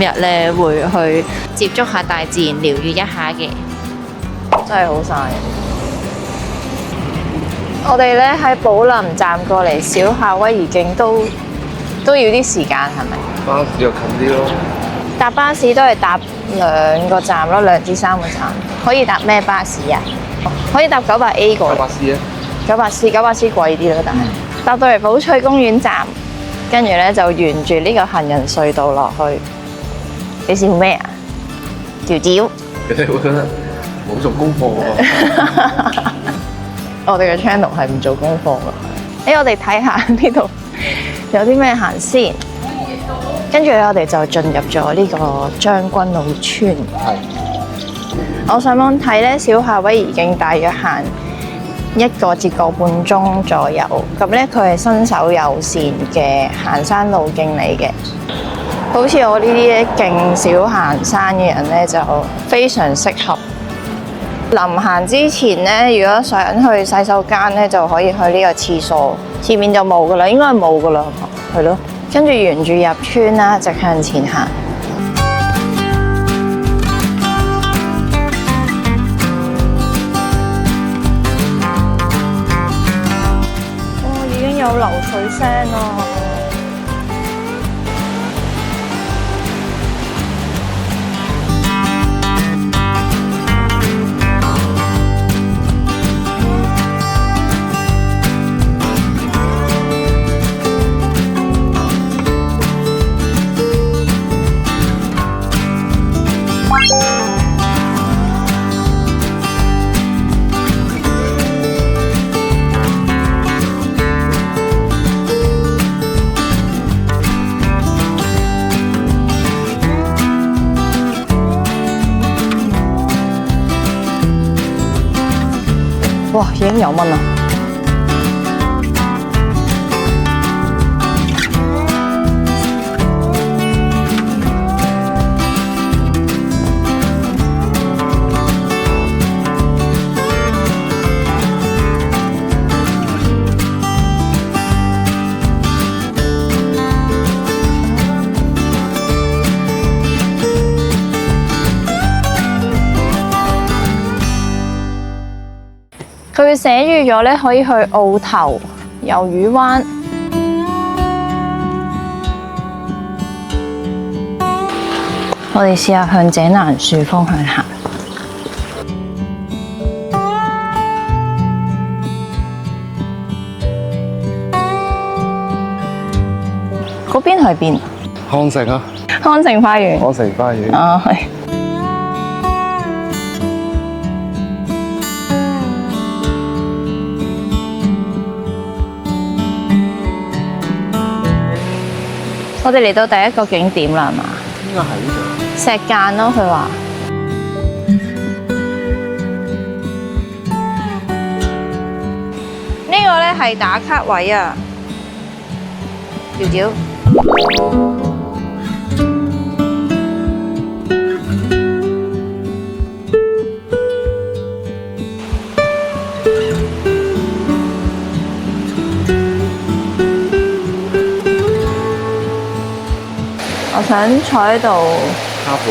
日咧會去接觸下大自然，療癒一下嘅。真係好曬！我哋咧喺寶林站過嚟小夏威夷徑都要啲時間，係咪？巴士又近啲咯。搭巴士都係搭2個站咯，2至3個站。可以搭咩巴士啊？可以搭900A 過嚟。900C 貴啲咯，但係搭到嚟寶翠公園站，跟住咧就沿住呢個行人隧道落去。你笑咩啊？條蕉。你會覺得冇做功課喎。我哋嘅 channel 係唔做功課㗎。我哋睇下呢度有啲咩行先。跟住咧，我哋就進入咗呢個將軍澳村。係。我上網睇咧，小夏威夷徑大約行1個至個半鐘左右。咁咧，佢係新手友善嘅行山路徑嚟嘅。好似我呢啲咧勁少行山嘅人咧，就非常適合。臨行之前咧，如果想去洗手間咧，就可以去呢個廁所。前面就冇噶啦，應該係冇噶啦，係咯。跟住沿住入村啦，直向前行。已經有流水聲啦。哇！已經有蚊啦〜佢寫住咗咧，可以去澳頭、魷魚灣。我哋試下向井欄樹方向行。嗰邊係邊？康城啊！康城花園。康城花園。啊，係。我哋嚟到第一個景點啦，係嘛？應該係呢度。石澗咯，佢話。呢個咧係打卡位啊，條條。我想坐喺度。卡盤。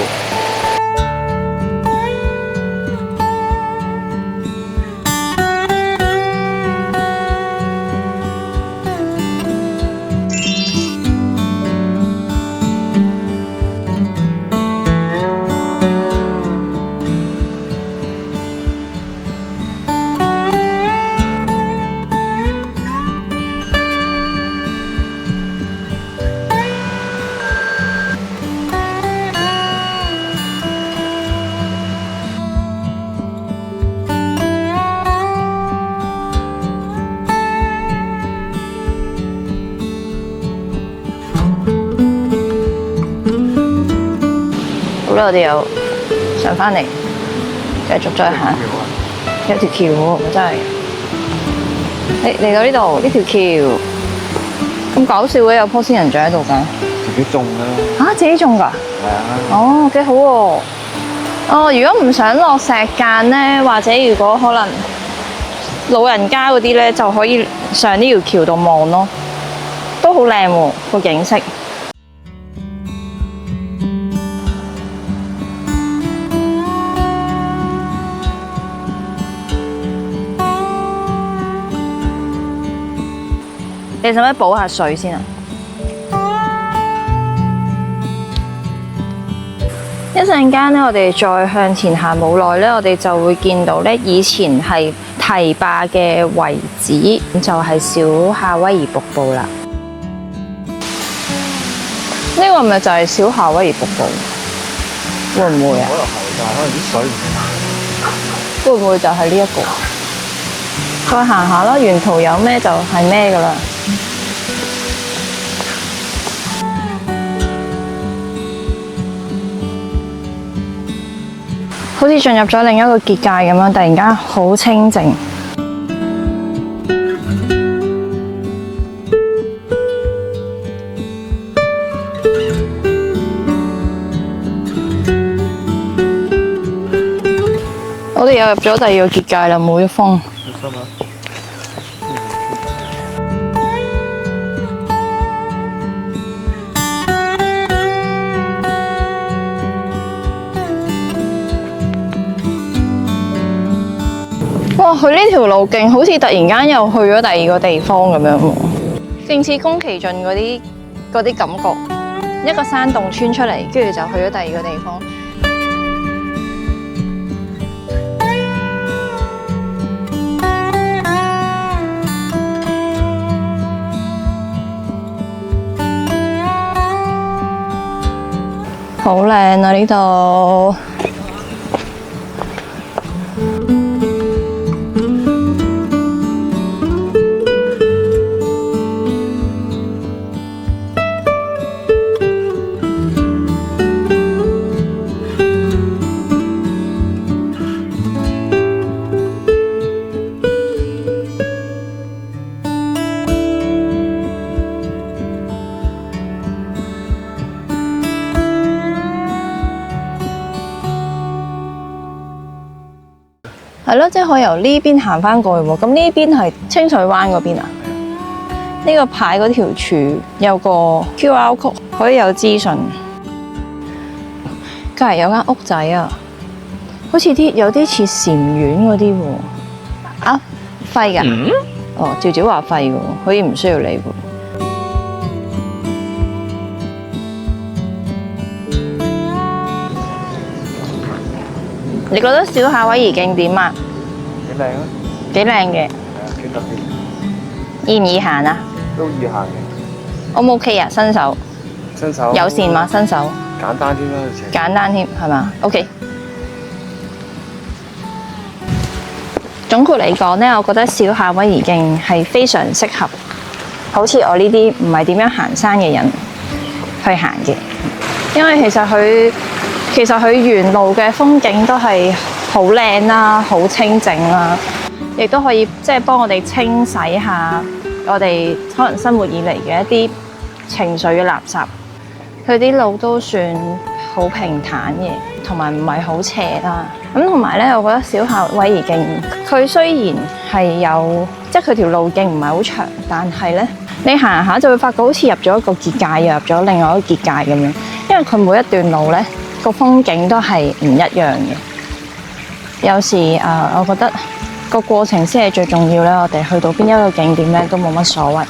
我哋又上返嚟，繼續再行。有條橋喎，真係。嚟到呢度，呢條橋咁搞笑嘅，有棵仙人掌喺度㗎。自己種啦。嚇，自己種㗎？係啊。哦，幾好喎。哦，如果唔想落石澗咧，或者如果可能老人家嗰啲咧，就可以上呢條橋度望咯，都好靚喎個景色。你使唔使補下水先啊？一陣間咧，我哋再向前行冇耐咧，我哋就會見到咧，以前係堤壩嘅遺址，就係小夏威夷瀑布啦。呢個咪就係小夏威夷瀑布，會唔會啊？可能係，但係可能啲水唔係。會唔會就係呢一個？再行下啦，沿途有咩就係咩㗎啦。好似進入咗另一個結界咁樣，突然間好清靜。我哋又入咗第二個結界啦，冇咗風。小心啊！哇！佢呢條路徑好似突然間又去咗第二個地方咁樣喎，勁似宮崎駿嗰啲感覺，一個山洞穿出嚟，跟住就去咗第二個地方。好靚啊！呢度。係咯，即係可以由呢邊行翻過去喎。咁呢邊係清水灣嗰邊啊？呢個牌嗰條柱有個 QR code，可以有資訊。隔離有間屋仔啊，好似有啲似禪院嗰啲喎。啊，廢㗎？哦，趙趙話廢㗎喎，可以唔需要理喎。你覺得小夏威夷徑點啊？幾靚啊！幾靚嘅。係啊，幾特別。易唔易行啊？都易行嘅。O 唔 OK 啊？新手新手。友善嘛？新手。簡單啲啦，簡單添係嘛 ？OK。總括嚟講呢，我覺得小夏威夷徑係非常適合好似我呢啲唔係點樣行山嘅人去行嘅，因為其實佢沿路嘅風景都係好靚啦，好清靜啦，亦都可以即係幫我哋清洗下我哋可能生活以嚟嘅一啲情緒嘅垃圾。佢啲路都算好平坦嘅，同埋唔係好斜啦。咁同埋咧，我覺得小夏威夷徑佢雖然係有即係佢條路徑唔係好長，但係咧你行下就會發覺好似入咗一個結界，又入咗另外一個結界咁樣，因為佢每一段路咧，個風景都係唔一樣嘅，有時我覺得個過程先係最重要咧。我哋去到邊一個景點咧，都冇乜所謂。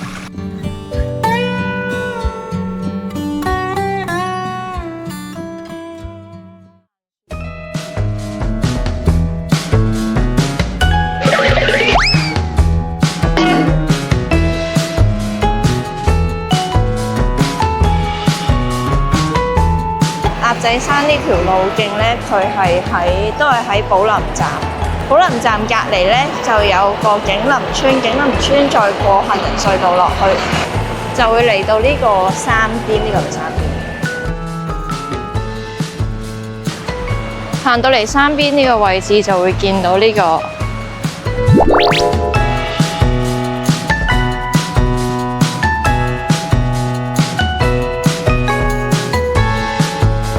鴨仔山呢條路徑咧，佢都係喺寶林站。寶林站隔離咧就有個景林村，景林村再過行人隧道落去，就會嚟到呢個山邊，呢個係山邊。行到嚟山邊呢個位置就會見到呢個。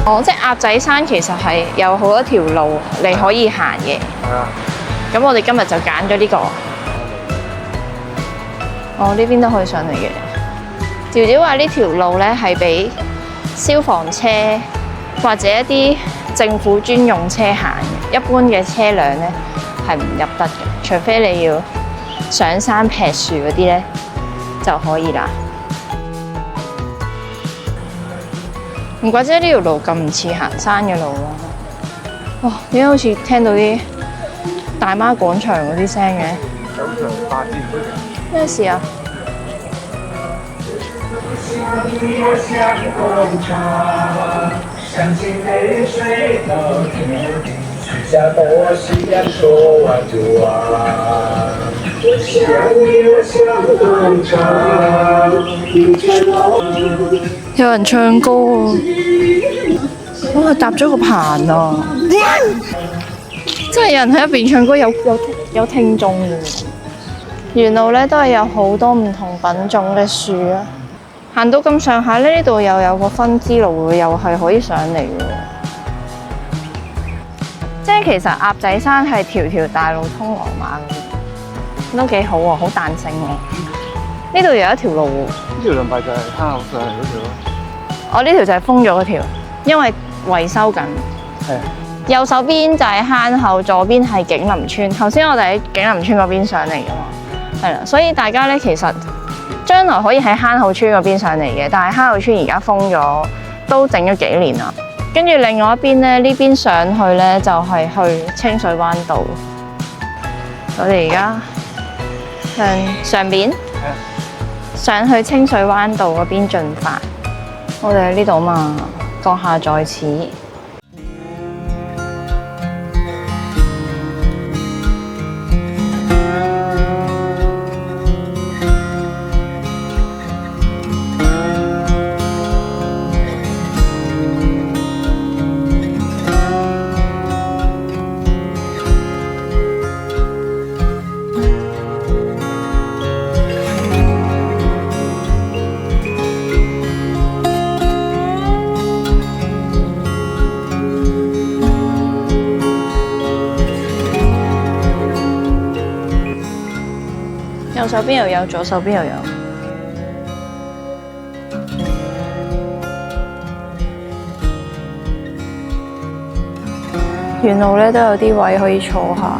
哦，即係鴨仔山其實係有好多條路你可以行嘅。係啊。咁我哋今日就揀咗呢個。哦，呢邊都可以上嚟嘅。趙趙話呢條路咧係俾消防車或者一啲政府專用車行嘅，一般嘅車輛咧係唔入得嘅，除非你要上山劈樹嗰啲咧，就可以啦。唔怪之呢條路咁唔似行山嘅路咯。哇！點解好似聽到啲大媽廣場嗰啲聲嘅？咩事啊？有人唱歌喎！哇，搭咗個棚啊！真係有人喺入邊唱歌，有聽眾嘅。沿路咧都係有好多唔同品種嘅樹啊！行到咁上下咧，呢度又有個分支路，又係可以上嚟嘅。即係其實鴨仔山係條大路通羅馬嘅，都幾好喎，好彈性喎。呢度有一條路喎。呢條就咪就係坑口上嚟嗰條咯。我呢條就係封咗嗰條，因為維修緊。係。右手邊就係坑口，左邊係景林村。頭先我哋喺景林村嗰邊上嚟㗎嘛，係啦。所以大家咧其實將來可以喺坑口村嗰邊上嚟嘅，但係坑口村而家封咗，都整咗幾年啦。跟住另外一邊咧，呢邊上去咧就係去清水灣道。我哋而家向上邊上去清水灣道嗰邊進發。我哋喺呢度嘛，閣下在此。右手邊又有，左手邊又有。沿路咧都有啲位可以坐下。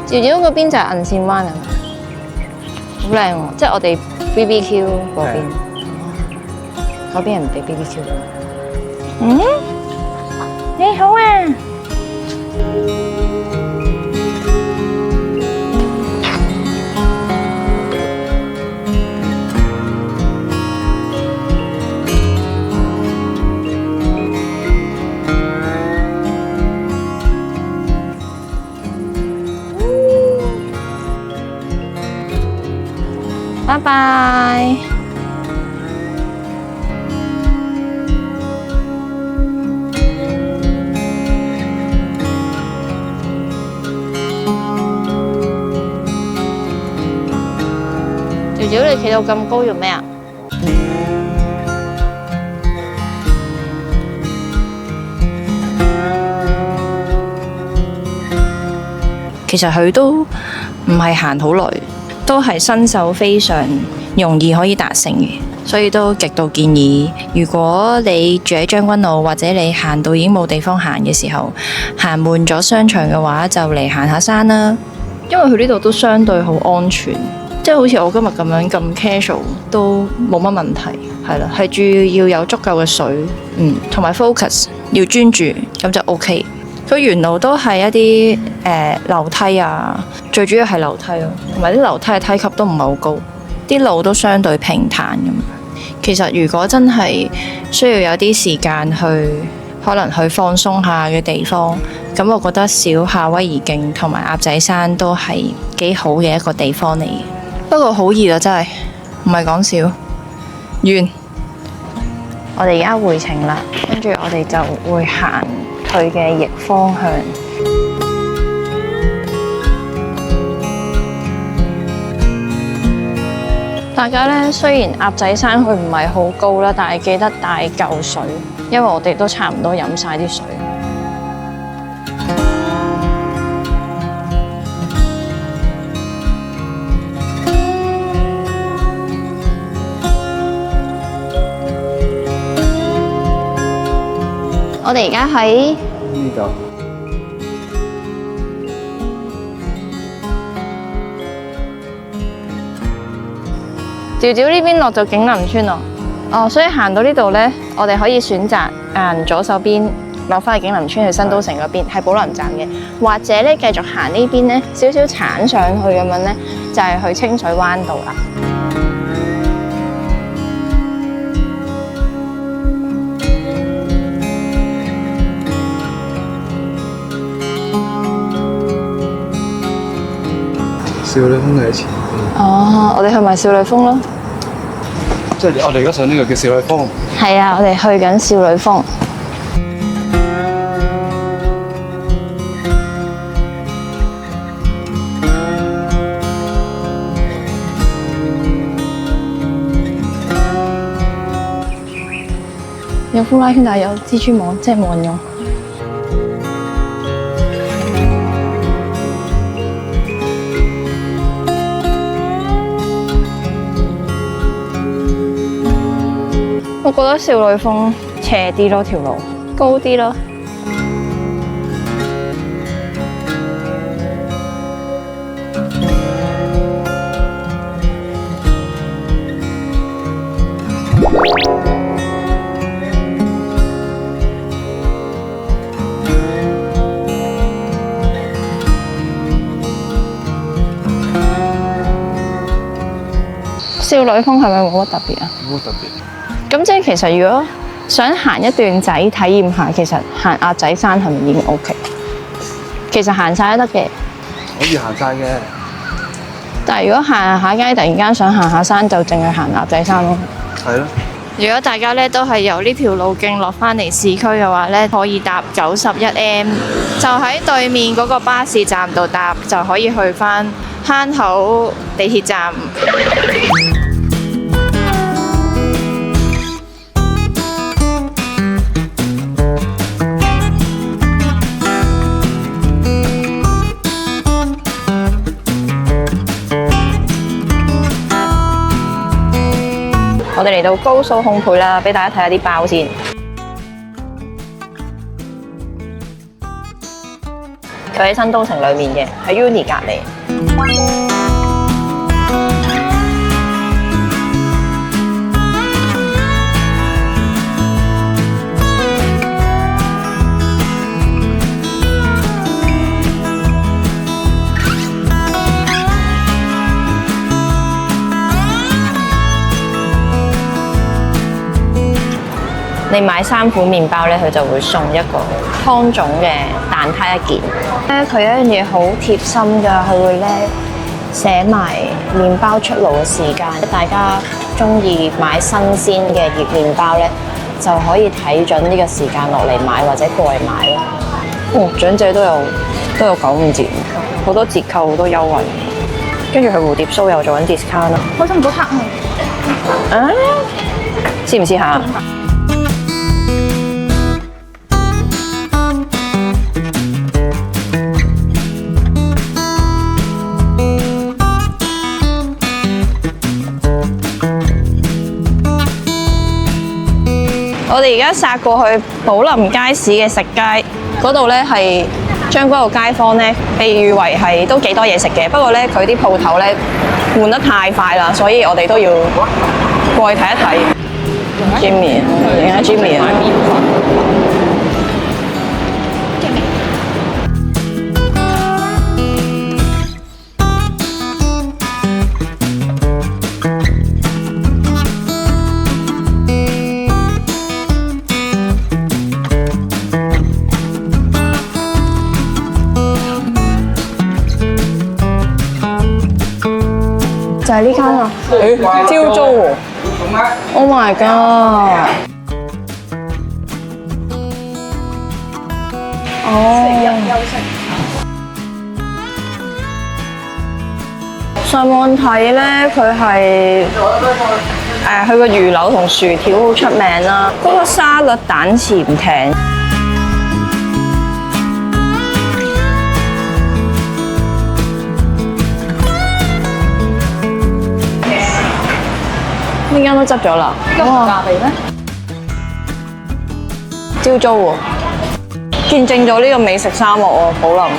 條條嗰邊就係銀線灣係咪？好靚喎！即係我哋 BBQ 嗰邊，嗰邊人唔俾 BBQ。嗯，你好啊！拜拜。條條你企到咁高做咩啊？其實佢都唔係行好耐。都係新手非常容易可以達成嘅，所以都極度建議，如果你住喺將軍澳或者你行到已經冇地方行嘅時候，行悶咗商場嘅話，就嚟行下山啦。因為佢呢度都相對好安全，即係好似我今日咁樣咁 casual 都冇乜問題，係啦，係注要有足夠嘅水，同埋 focus 要專注，咁就 OK。佢沿路都係一啲樓梯啊，最主要係樓梯咯，同埋啲樓梯嘅梯級都唔係好高，啲路都相對平坦咁。其實如果真係需要有啲時間可能去放鬆下嘅地方，咁我覺得小夏威夷徑同埋鴨仔山都係幾好嘅一個地方嚟嘅。不過好熱啊，真係唔係講笑。完，我哋而家回程啦，跟住我哋就會行佢嘅逆方向。大家咧雖然鴨仔山佢唔係好高啦，但係記得帶夠水，因為我哋都差唔多飲晒啲水。我哋而家喺呢度。條條呢邊落到景林村咯。哦，所以行到呢度呢，我哋可以選擇行左手邊落翻去景林村去新都城嗰邊，係寶林站嘅，或者咧繼續行呢邊呢，少少鏟上去咁樣呢，就係去清水灣道啦。少女峰喺前邊。哦，我哋去埋少女峰咯。即係我哋而家上呢個叫少女峰。係啊，我哋去緊少女峰。有呼啦圈，但係有蜘蛛網，即係冇人用。我覺得少女峰斜啲咯，條路高啲咯。少女峰係咪冇乜特別啊？冇特別。咁即係其實如果想行一段仔體驗下，其實行鴨仔山係咪已經 OK？其實行晒都得嘅。可以行晒嘅。但係如果行下街，突然間想行下山，就淨係行鴨仔山咯。係咯。如果大家咧都係由呢條路徑落翻嚟市區嘅話咧，可以搭91M，就喺對面嗰個巴士站度搭，就可以去翻坑口地鐵站。我哋嚟到高數烘焙啦，俾大家睇下啲包先。佢喺新都城裏面嘅，喺 Uni 隔離。你買3款麵包咧，佢就會送一個湯種嘅蛋撻一件。咧佢有一樣嘢好貼心㗎，佢會咧寫埋麵包出爐嘅時間。大家中意買新鮮嘅熱麵包咧，就可以睇準呢個時間落嚟買或者過嚟買咯。哦，長者都有95折，好多折扣，好多優惠。跟住佢蝴蝶酥又做緊 discount 啦。開心唔到客啊！試唔試下？我哋而家殺過去寶林街市嘅食街嗰度咧，係將軍澳街坊咧被譽為係都幾多嘢食嘅。不過咧，佢啲鋪頭咧換得太快啦，所以我哋都要過去睇一睇。Jimmy， 影下 Jimmy 啊！就係呢間啊！招租喎 ！Oh my god！ 哦，上網睇咧，佢係佢個魚柳同薯條好出名啦。嗰個沙律蛋潛艇，呢間都執咗啦。呢個唔價地咩？招租喎，見證咗呢個美食沙漠喎，寶林。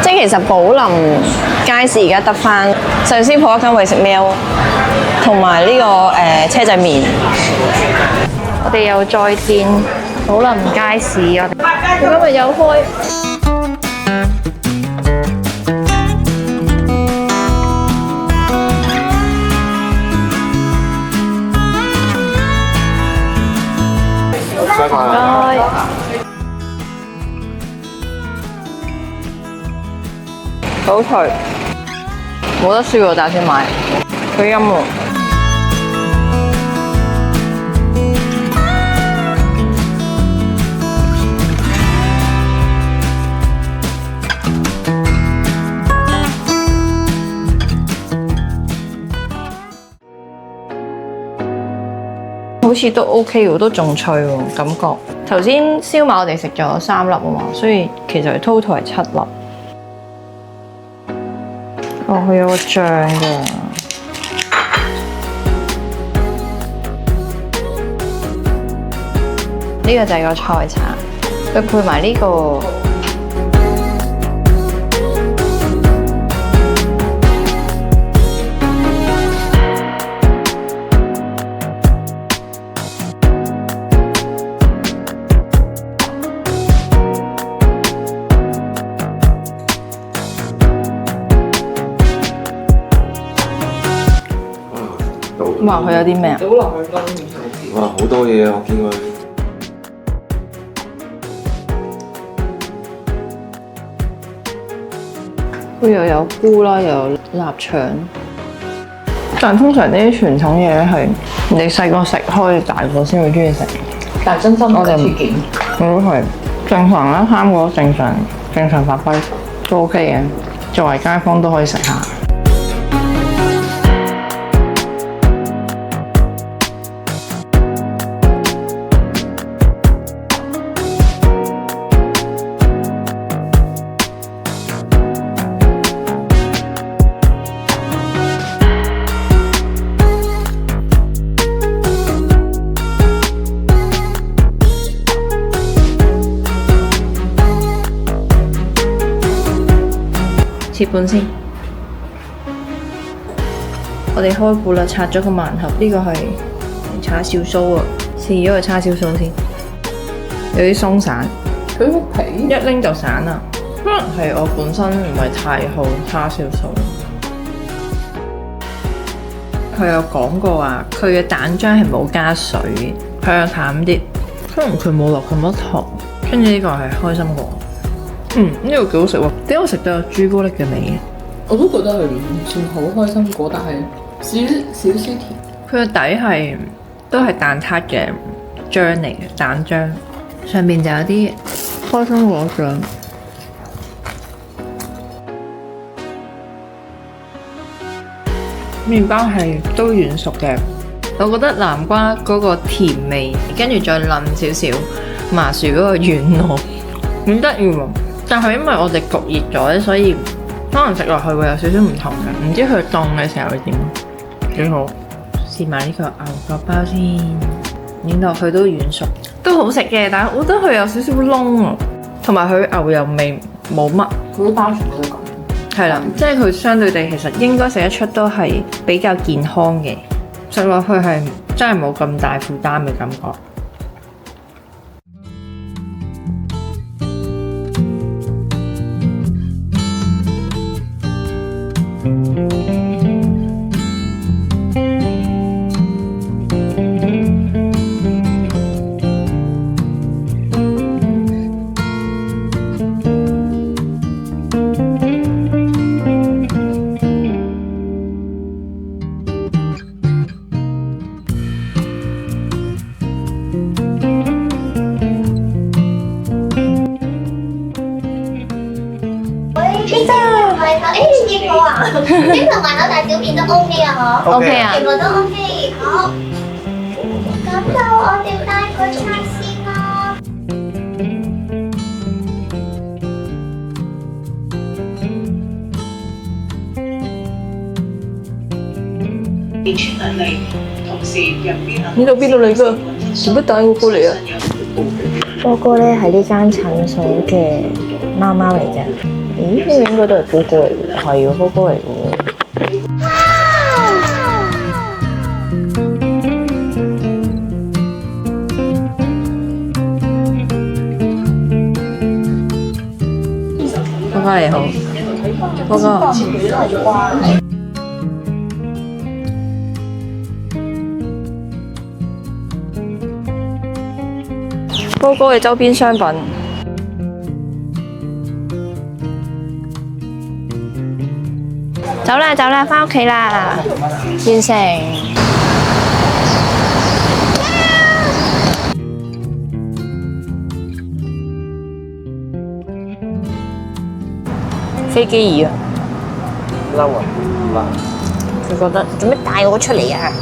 即係其實寶林街市而家得翻壽司鋪一間為食喵，同埋呢個車仔麵。我哋又再見寶林街市，我哋今日有開。拜拜。好脆，冇得輸喎！打算買，佢陰喎。好似都 OK 喎，都仲脆喎，感覺。頭先燒賣我哋食咗3粒啊嘛，所以其實 total 係7粒。哦，佢有個醬㗎。呢個就係個菜茶，佢配埋呢個。哇！佢有啲咩啊？哇，好多嘢啊！我見佢。佢又有菇啦，又有臘腸。但通常呢啲傳統嘢咧係你細個食開，大個先會中意食。但係真心我哋唔見。我都係正常啦，3個正常發揮都 OK 嘅。作為街坊都可以食下。切半先，我哋開估啦，拆咗個盲盒，呢個係叉燒酥啊，試咗個叉燒酥先，有啲鬆散，佢個皮一拎就散啦，可能係我本身唔係太好叉燒酥。佢有講過話，佢嘅蛋漿係冇加水，佢有淡啲，可能佢冇落咁多糖，跟住呢個係開心果。呢個幾好食喎！點解我食到有朱古力嘅味？我都覺得佢唔算好開心果，但係少少甜。佢個底係都係蛋撻嘅漿嚟嘅，蛋漿上邊就有啲開心果醬。麵包係都軟熟嘅，我覺得南瓜嗰個甜味，跟住再腍少少麻薯嗰個軟糯，唔得意喎！但係因為我哋焗熱咗咧，所以可能食落去會有少少唔同嘅，唔知佢凍嘅時候會點？幾好，試埋呢個牛角包先，影落去都軟熟，都好食嘅。但係我覺得佢有少少燶啊，同埋佢牛油味冇乜。佢啲包全部都咁。係啦，即係佢相對地其實應該食得出都係比較健康嘅，食落去係真係冇咁大負擔嘅感覺。啲同埋口大小便都 OK 啊，嗬。 OK 啊全部都 OK，好。咁就我哋帶佢測先啦。呢度邊度嚟㗎？做乜帶我過嚟啊？波哥咧係呢間診所嘅貓貓嚟嘅。咦？呢個應該都係波哥嚟嘅，係喎，波哥嚟嘅喎。波哥你好，波哥。波哥嘅周邊商品。走啦走啦，翻屋企啦，完成。飛機椅啊！嬲啊！佢覺得做咩帶我出嚟啊？